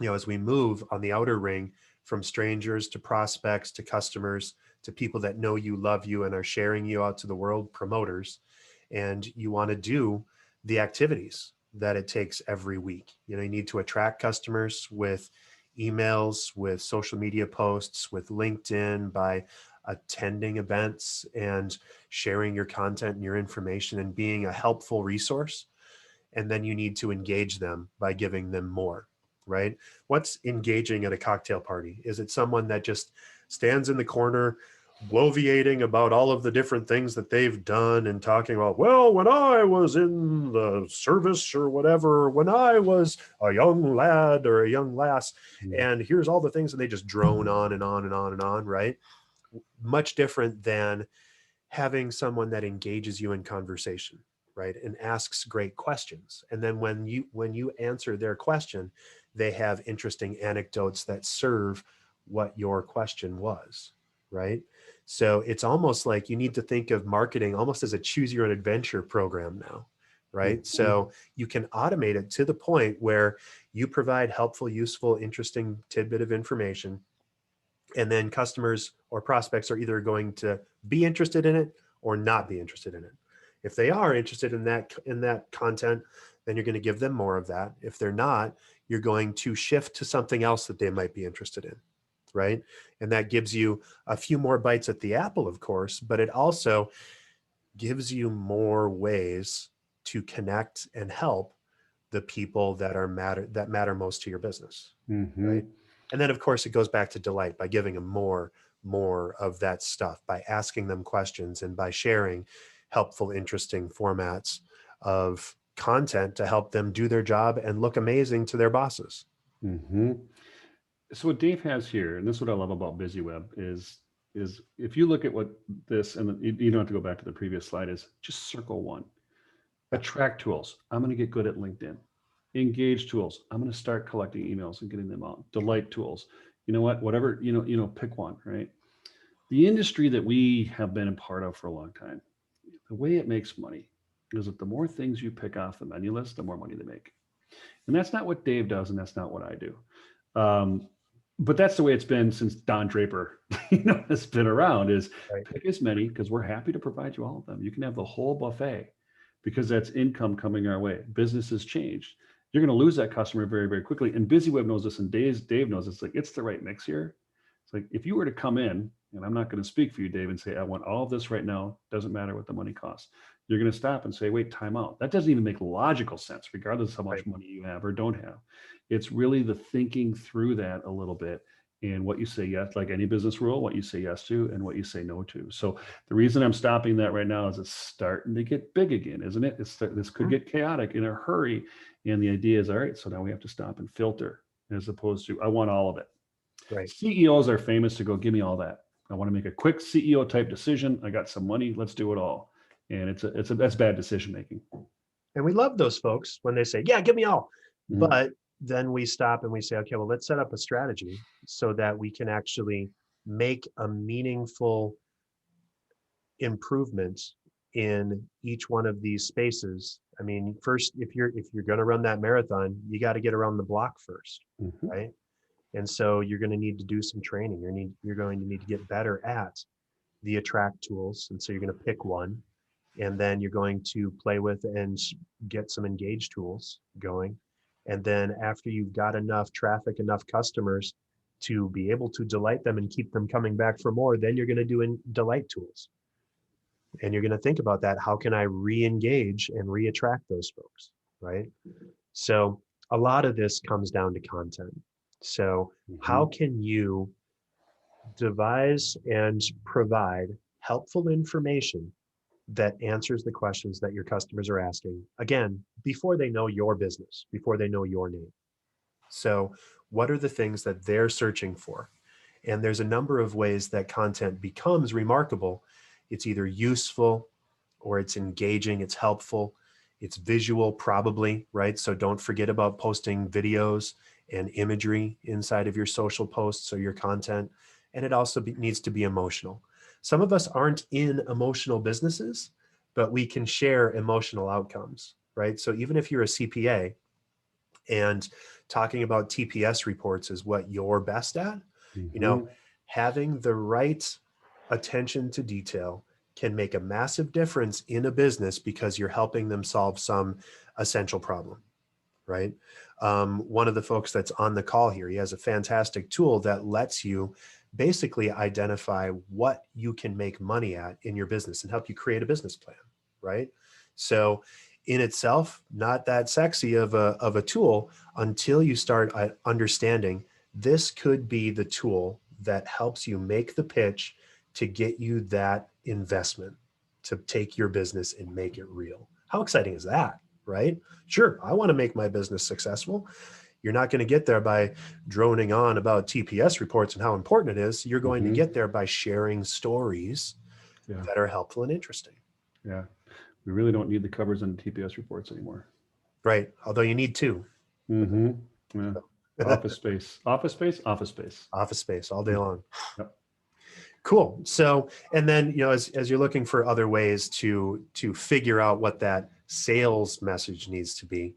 As we move on the outer ring from strangers to prospects to customers to people that know you, love you, and are sharing you out to the world, promoters, and you want to do the activities that it takes every week. You need to attract customers with emails, with social media posts, with LinkedIn, by attending events and sharing your content and your information and being a helpful resource. And then you need to engage them by giving them more, right? What's engaging at a cocktail party? Is it someone that just stands in the corner bloviating about all of the different things that they've done and talking about, well, when I was in the service or whatever, when I was a young lad or a young lass, and here's all the things, and they just drone on and on and on and on, right? Much different than having someone that engages you in conversation, right, and asks great questions. And then when you answer their question, they have interesting anecdotes that serve what your question was, right? So it's almost like you need to think of marketing almost as a choose your own adventure program now, right? Mm-hmm. So you can automate it to the point where you provide helpful, useful, interesting tidbit of information, and then customers or prospects are either going to be interested in it or not be interested in it. If they are interested in that content, then you're going to give them more of that. If they're not, you're going to shift to something else that they might be interested in, right? And that gives you a few more bites at the apple, of course, but it also gives you more ways to connect and help the people that matter most to your business, Mm-hmm. right? And then of course it goes back to delight by giving them more of that stuff, by asking them questions and by sharing helpful, interesting formats of content to help them do their job and look amazing to their bosses. Mm-hmm. So what Dave has here, and this is what I love about BizzyWeb, is if you look at what this, and you don't have to go back to the previous slide, is just circle one. Attract tools. I'm going to get good at LinkedIn. Engage tools. I'm going to start collecting emails and getting them out. Delight tools. You know what? Whatever, pick one, right? The industry that we have been a part of for a long time, the way it makes money is that the more things you pick off the menu list, the more money they make. And that's not what Dave does, and that's not what I do. Um, but that's the way it's been since Don Draper, has been around. Is Right. pick as many, because we're happy to provide you all of them. You can have the whole buffet, because that's income coming our way. Business has changed. You're going to lose that customer very, very quickly. And BizzyWeb knows this, and Dave knows it's like, it's the right mix here. It's like, if you were to come in, and I'm not going to speak for you, Dave, and say, I want all of this right now, doesn't matter what the money costs. You're going to stop and say, wait, time out. That doesn't even make logical sense, regardless of how much Right. money you have or don't have. It's really the thinking through that a little bit, and what you say yes, like any business rule, what you say yes to and what you say no to. So the reason I'm stopping that right now is it's starting to get big again, isn't it? This could get chaotic in a hurry. And the idea is, all right, so now we have to stop and filter, as opposed to, I want all of it. Right. CEOs are famous to go, give me all that. I want to make a quick CEO type decision. I got some money. Let's do it all. And that's bad decision making. And we love those folks when they say, yeah, give me all. Mhm. But then we stop and we say, okay, well, let's set up a strategy so that we can actually make a meaningful improvement in each one of these spaces. I mean, first, if you're going to run that marathon, you got to get around the block first, Mhm. right? And so you're going to need to do some training. You're going to need to get better at the attract tools. And so you're going to pick one, and then you're going to play with and get some engage tools going. And then after you've got enough traffic, enough customers to be able to delight them and keep them coming back for more, then you're going to do delight tools. And you're going to think about that. How can I re-engage and re-attract those folks, right? So a lot of this comes down to content. So how Mhm. can you devise and provide helpful information that answers the questions that your customers are asking, again, before they know your business, before they know your name? So what are the things that they're searching for? And there's a number of ways that content becomes remarkable. It's either useful, or it's engaging, it's helpful, It's visual probably, right? So don't forget about posting videos and imagery inside of your social posts or your content. And it also needs to be emotional. Some of us aren't in emotional businesses, but we can share emotional outcomes, right? So even if you're a CPA and talking about TPS reports is what you're best at, you know, having the right attention to detail can make a massive difference in a business because you're helping them solve some essential problem, right? One of the folks that's on the call here, he has a fantastic tool that lets you basically identify what you can make money at in your business and help you create a business plan, right? So in itself, not that sexy of a tool until you start understanding this could be the tool that helps you make the pitch to get you that investment to take your business and make it real. How exciting is that, right? Sure, I want to make my business successful. You're not going to get there by droning on about TPS reports and how important it is. You're going to get there by sharing stories that are helpful and interesting. Yeah. We really don't need the covers on the TPS reports anymore. Right. Although you need two. Yeah. Office space, office space, office space. Office space all day long. Yep. Cool. So, and then, as you're looking for other ways to figure out what that sales message needs to be,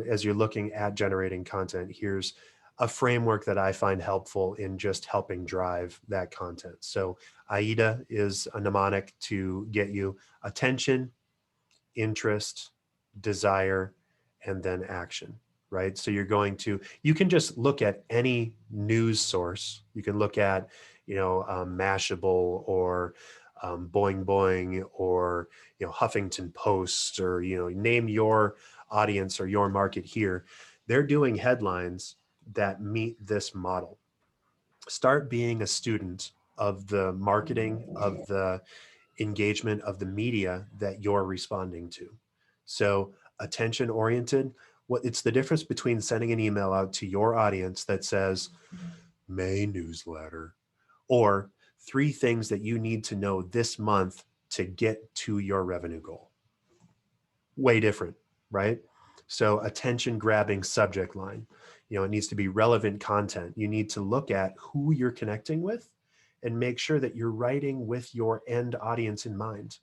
as you're looking at generating content, here's a framework that I find helpful in just helping drive that content. So AIDA is a mnemonic to get you attention, interest, desire, and then action, right? So you can just look at any news source. You can look at, Mashable or Boing Boing or, Huffington Post or, name your audience or your market here. They're doing headlines that meet this model. Start being a student of the marketing, of the engagement of the media that you're responding to. So attention oriented, it's the difference between sending an email out to your audience that says May newsletter or 3 things that you need to know this month to get to your revenue goal. Way different, right? So attention grabbing subject line, it needs to be relevant content. You need to look at who you're connecting with and make sure that you're writing with your end audience in mind.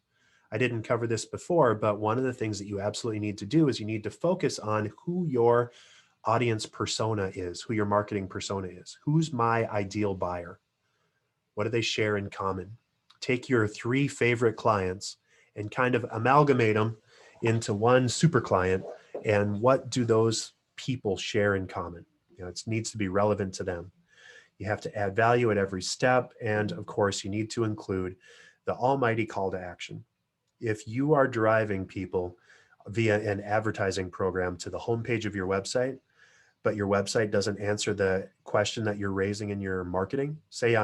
I didn't cover this before, but one of the things that you absolutely need to do is you need to focus on who your audience persona is, who your marketing persona is. Who's my ideal buyer? What do they share in common? Take your 3 favorite clients and kind of amalgamate them into one super client. And what do those people share in common? It needs to be relevant to them. You have to add value at every step. And of course, you need to include the almighty call to action. If you are driving people via an advertising program to the homepage of your website, but your website doesn't answer the question that you're raising in your marketing, say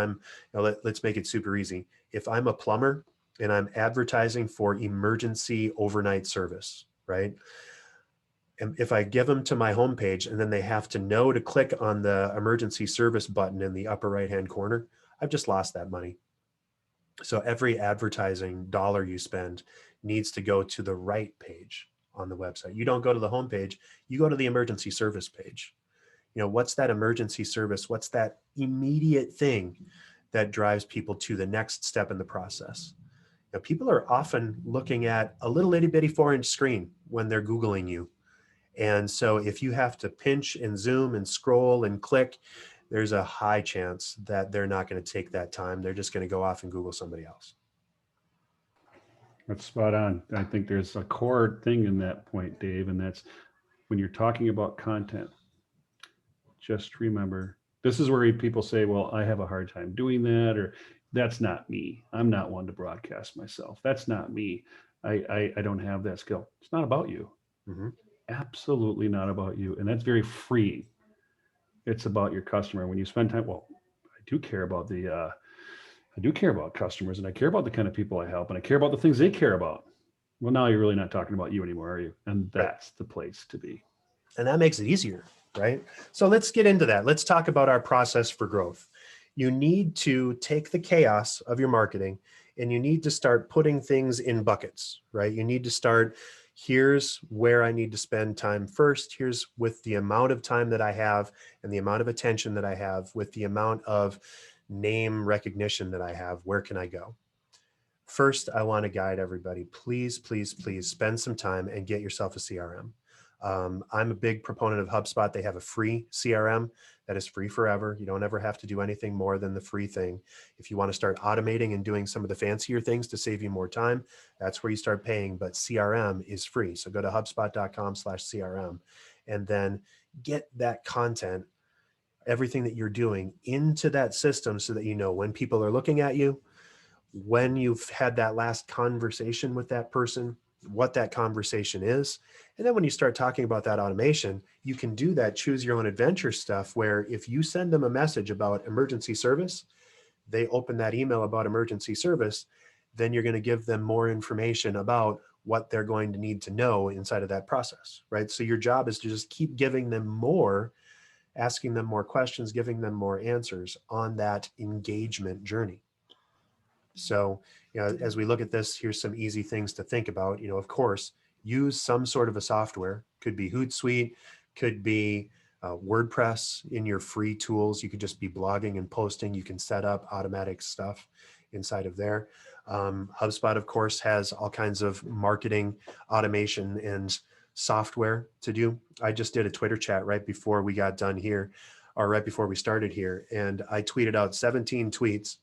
let's make it super easy. If I'm a plumber and I'm advertising for emergency overnight service, right? And if I give them to my homepage and then they have to know to click on the emergency service button in the upper right-hand corner, I've just lost that money. So every advertising dollar you spend needs to go to the right page on the website. You don't go to the homepage, you go to the emergency service page. What's that emergency service? What's that immediate thing that drives people to the next step in the process? People are often looking at a little itty bitty 4-inch screen when they're Googling you. And so if you have to pinch and zoom and scroll and click, there's a high chance that they're not going to take that time. They're just going to go off and Google somebody else. That's spot on. I think there's a core thing in that point, Dave, and that's when you're talking about content, just remember, this is where people say, well, I have a hard time doing that, or that's not me. I'm not one to broadcast myself. That's not me. I don't have that skill. It's not about you. Mm-hmm. Absolutely not about you. And that's very freeing. It's about your customer. When you spend time, well, I do care about customers, and I care about the kind of people I help, and I care about the things they care about. Well, now you're really not talking about you anymore, are you? And that's the place to be. And that makes it easier, right? So let's get into that. Let's talk about our process for growth. You need to take the chaos of your marketing and you need to start putting things in buckets, right? You need to start, Here's where I need to spend time first. Here's with the amount of time that I have and the amount of attention that I have with the amount of name recognition that I have, where can I go? First, I want to guide everybody. Please, please, please spend some time and get yourself a CRM. I'm a big proponent of HubSpot. They have a free CRM that is free forever. You don't ever have to do anything more than the free thing. If you want to start automating and doing some of the fancier things to save you more time, that's where you start paying. But CRM is free. So go to HubSpot.com/CRM and then get that content, everything that you're doing into that system so that you know when people are looking at you, when you've had that last conversation with that person, what that conversation is. And then when you start talking about that automation, you can do that choose your own adventure stuff where if you send them a message about emergency service, they open that email about emergency service, then you're going to give them more information about what they're going to need to know inside of that process, right? So your job is to just keep giving them more, asking them more questions, giving them more answers on that engagement journey. So, as we look at this, here's some easy things to think about. Of course, use some sort of a software. Could be Hootsuite, could be WordPress in your free tools. You could just be blogging and posting. You can set up automatic stuff inside of there. HubSpot, of course, has all kinds of marketing automation and software to do. I just did a Twitter chat right before we got done here, or right before we started here, and I tweeted out 17 tweets.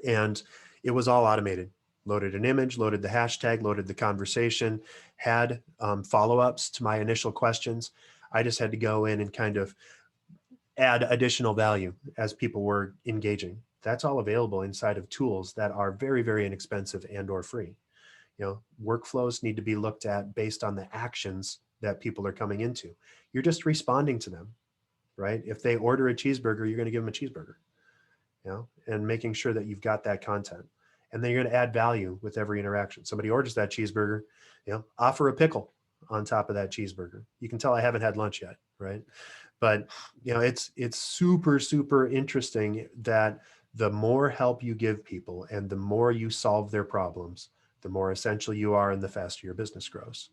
And it was all automated. Loaded an image, loaded the hashtag, loaded the conversation, had follow-ups to my initial questions. I just had to go in and kind of add additional value as people were engaging. That's all available inside of tools that are very, very inexpensive and or free. Workflows need to be looked at based on the actions that people are coming into. You're just responding to them, right? If they order a cheeseburger, you're going to give them a cheeseburger. And making sure that you've got that content. And then you're going to add value with every interaction. Somebody orders that cheeseburger, offer a pickle on top of that cheeseburger. You can tell I haven't had lunch yet, right? But it's super, super interesting that the more help you give people and the more you solve their problems, the more essential you are and the faster your business grows.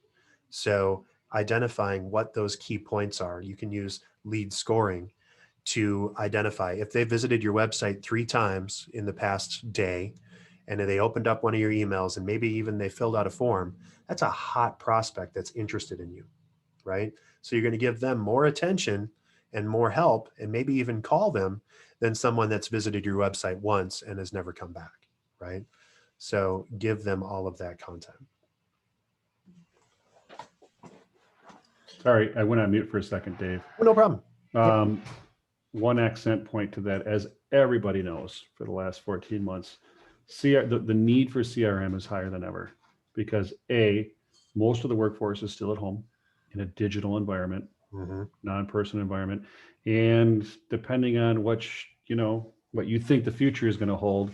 So identifying what those key points are, you can use lead scoring to identify if they visited your website 3 times in the past day and they opened up one of your emails and maybe even they filled out a form, that's a hot prospect that's interested in you, right? So you're going to give them more attention and more help and maybe even call them than someone that's visited your website once and has never come back, right? So give them all of that content. Sorry, I went on mute for a second, Dave. Oh, no problem. One accent point to that, as everybody knows for the last 14 months, the need for CRM is higher than ever because most of the workforce is still at home in a digital environment, non-person environment. And depending on what you think the future is going to hold,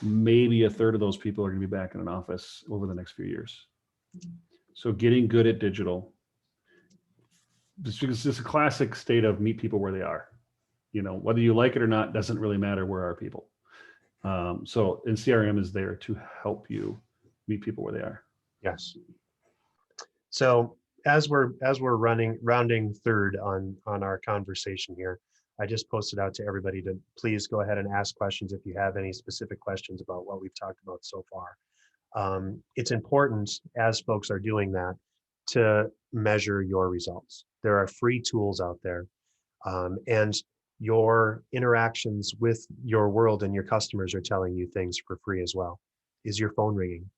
maybe a third of those people are going to be back in an office over the next few years. So getting good at digital, this is a classic state of meet people where they are. Whether you like it or not, doesn't really matter. Where are people? And CRM is there to help you meet people where they are. Yes. So as we're rounding third on our conversation here, I just posted out to everybody to please go ahead and ask questions if you have any specific questions about what we've talked about so far. It's important as folks are doing that to measure your results. There are free tools out there, and your interactions with your world and your customers are telling you things for free as well. Is your phone ringing?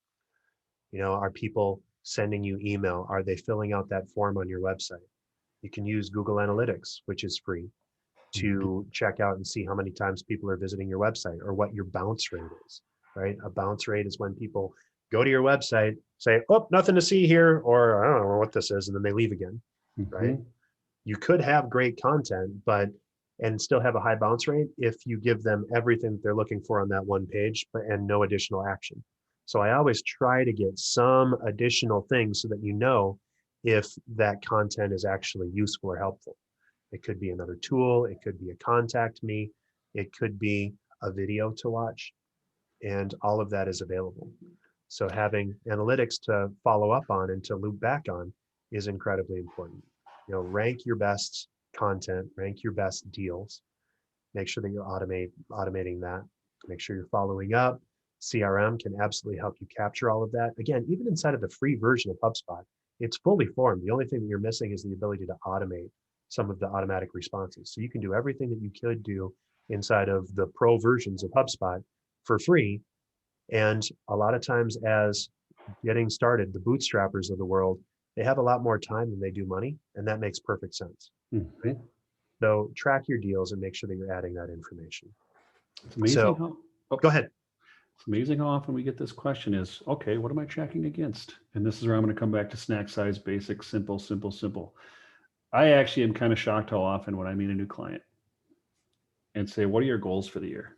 Are people sending you email? Are they filling out that form on your website? You can use Google Analytics, which is free, to check out and see how many times people are visiting your website or what your bounce rate is, right? A bounce rate is when people go to your website, say, oh, nothing to see here, or I don't know what this is, and then they leave again, right? You could have great content, and still have a high bounce rate if you give them everything that they're looking for on that one page, and no additional action. So I always try to get some additional things so that if that content is actually useful or helpful. It could be another tool, it could be a contact me, it could be a video to watch, and all of that is available. So having analytics to follow up on and to loop back on is incredibly important. Rank your best content, rank your best deals, make sure that you're automating that, make sure you're following up. CRM can absolutely help you capture all of that. Again, even inside of the free version of HubSpot, it's fully formed. The only thing that you're missing is the ability to automate some of the automatic responses. So you can do everything that you could do inside of the pro versions of HubSpot for free. And a lot of times, as getting started, the bootstrappers of the world, they have a lot more time than they do money, and that makes perfect sense. Right? So track your deals and make sure that you're adding that information. It's amazing So go ahead. It's amazing how often we get this question is, okay, what am I tracking against? And this is where I'm going to come back to snack size, basic, simple, simple, simple. I actually am kind of shocked how often when I meet a new client and say, what are your goals for the year?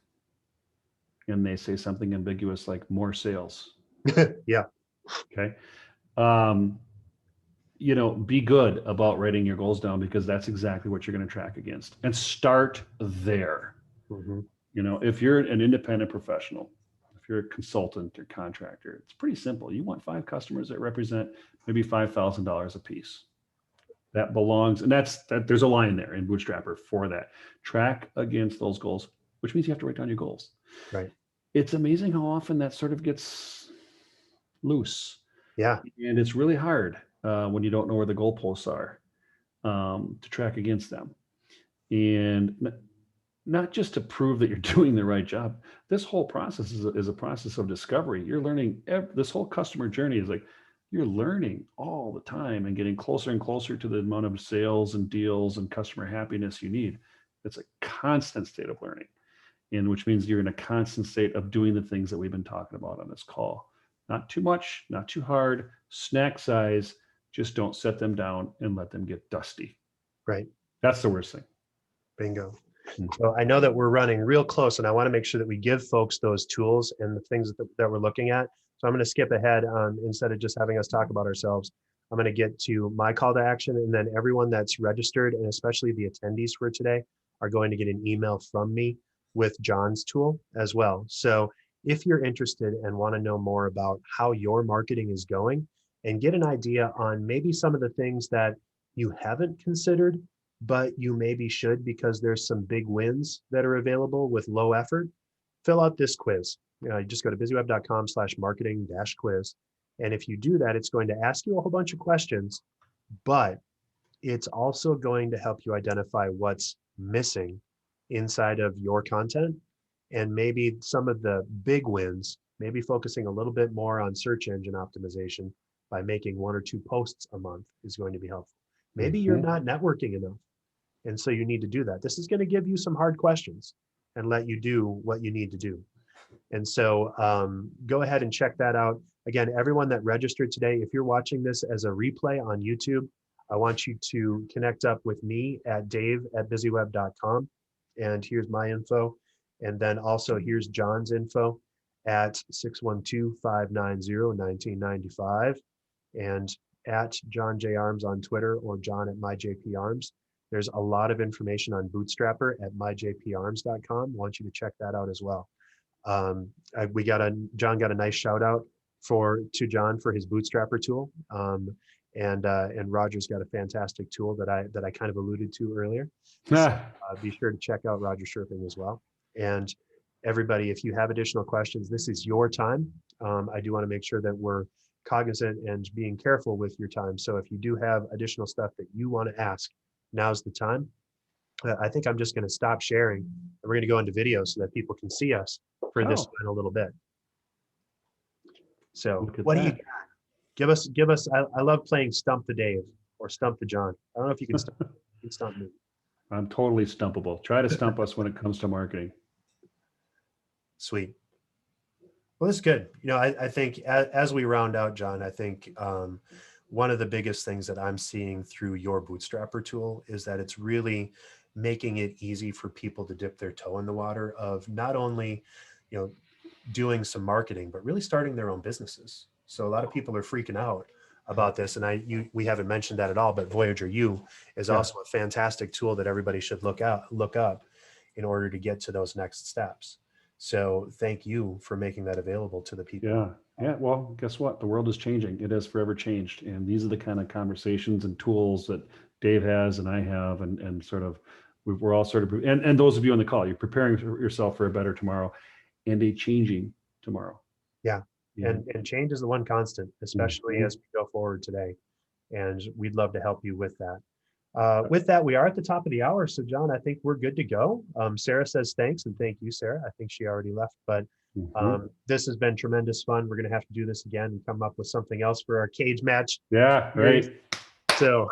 And they say something ambiguous like more sales. Yeah. Okay. Be good about writing your goals down, because that's exactly what you're going to track against, and start there. Mm-hmm. If you're an independent professional, if you're a consultant or contractor, it's pretty simple. You want 5 customers that represent maybe $5,000 a piece. That belongs, and there's a line there in Bootstrapper for that. Track against those goals, which means you have to write down your goals. Right. It's amazing how often that sort of gets loose. Yeah. And it's really hard when you don't know where the goalposts are to track against them. And not just to prove that you're doing the right job. This whole process is a process of discovery. You're learning. This whole customer journey is like you're learning all the time and getting closer and closer to the amount of sales and deals and customer happiness you need. It's a constant state of learning, and which means you're in a constant state of doing the things that we've been talking about on this call. Not too much, not too hard, snack size. Just don't set them down and let them get dusty. Right. That's the worst thing. Bingo. So I know that we're running real close, and I want to make sure that we give folks those tools and the things that we're looking at. So I'm going to skip ahead instead of just having us talk about ourselves. I'm going to get to my call to action, and then everyone that's registered, and especially the attendees for today, are going to get an email from me with John's tool as well. So if you're interested and want to know more about how your marketing is going and get an idea on maybe some of the things that you haven't considered, but you maybe should because there's some big wins that are available with low effort, fill out this quiz. You just go to BizzyWeb.com/marketing-quiz. And if you do that, it's going to ask you a whole bunch of questions, but it's also going to help you identify what's missing inside of your content. And maybe some of the big wins, maybe focusing a little bit more on search engine optimization by making 1 or 2 posts a month is going to be helpful. Maybe you're not networking enough, and so you need to do that. This is going to give you some hard questions and let you do what you need to do. And so go ahead and check that out. Again, everyone that registered today, if you're watching this as a replay on YouTube, I want you to connect up with me at dave@bizzyweb.com. And here's my info. And then also here's John's info at 612-590-1995 and at John J. Arms on Twitter, or John at myjparms. There's a lot of information on Bootstrapper at myjparms.com. I want you to check that out as well. John got a nice shout out to John for his Bootstrapper tool. And Roger's got a fantastic tool that I kind of alluded to earlier. So, be sure to check out Roger Sherping as well. And everybody, if you have additional questions, this is your time. I do want to make sure that we're cognizant and being careful with your time. So if you do have additional stuff that you want to ask, now's the time. I think I'm just going to stop sharing, and we're going to go into video so that people can see us for this in a little bit. So what do you got? Give us. I love playing Stump the Dave or Stump the John. I don't know if you can stump me. I'm totally stumpable. Try to stump us when it comes to marketing. Sweet. Well, that's good. I think as we round out, John, I think one of the biggest things that I'm seeing through your Bootstrapper tool is that it's really making it easy for people to dip their toe in the water of not only, doing some marketing, but really starting their own businesses. So a lot of people are freaking out about this, and we haven't mentioned that at all, but Voyageur U is also a fantastic tool that everybody should look up in order to get to those next steps. So thank you for making that available to the people. Yeah. Yeah. Well, guess what? The world is changing. It has forever changed. And these are the kind of conversations and tools that Dave has and I have, and sort of, we're all sort of, and those of you on the call, you're preparing yourself for a better tomorrow and a changing tomorrow. Yeah. Yeah. And change is the one constant, especially as we go forward today. And we'd love to help you with that. With that, we are at the top of the hour. So, John, I think we're good to go. Sarah says thanks, and thank you, Sarah. I think she already left, but this has been tremendous fun. We're going to have to do this again and come up with something else for our cage match. Yeah. Right. So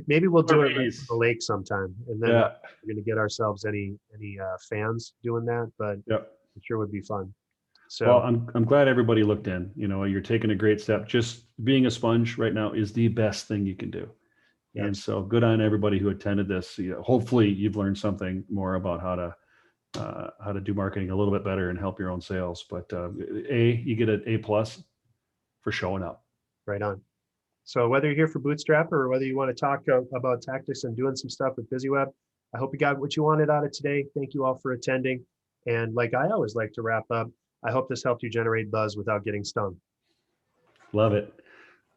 maybe we'll do it at Please. the lake sometime, and then we're going to get ourselves any fans doing that. But it sure would be fun. So, well, I'm glad everybody looked in. You know, you're taking a great step. Just being a sponge right now is the best thing you can do. And so good on everybody who attended this. You know, hopefully you've learned something more about how to do marketing a little bit better and help your own sales. But you get an A+ for showing up. Right on. So whether you're here for Bootstrap or whether you want to talk about tactics and doing some stuff with BizzyWeb, I hope you got what you wanted out of today. Thank you all for attending. And like I always like to wrap up, I hope this helped you generate buzz without getting stung. Love it.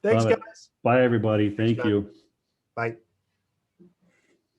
Thanks, Love guys. Bye, everybody. Thank you. Bye.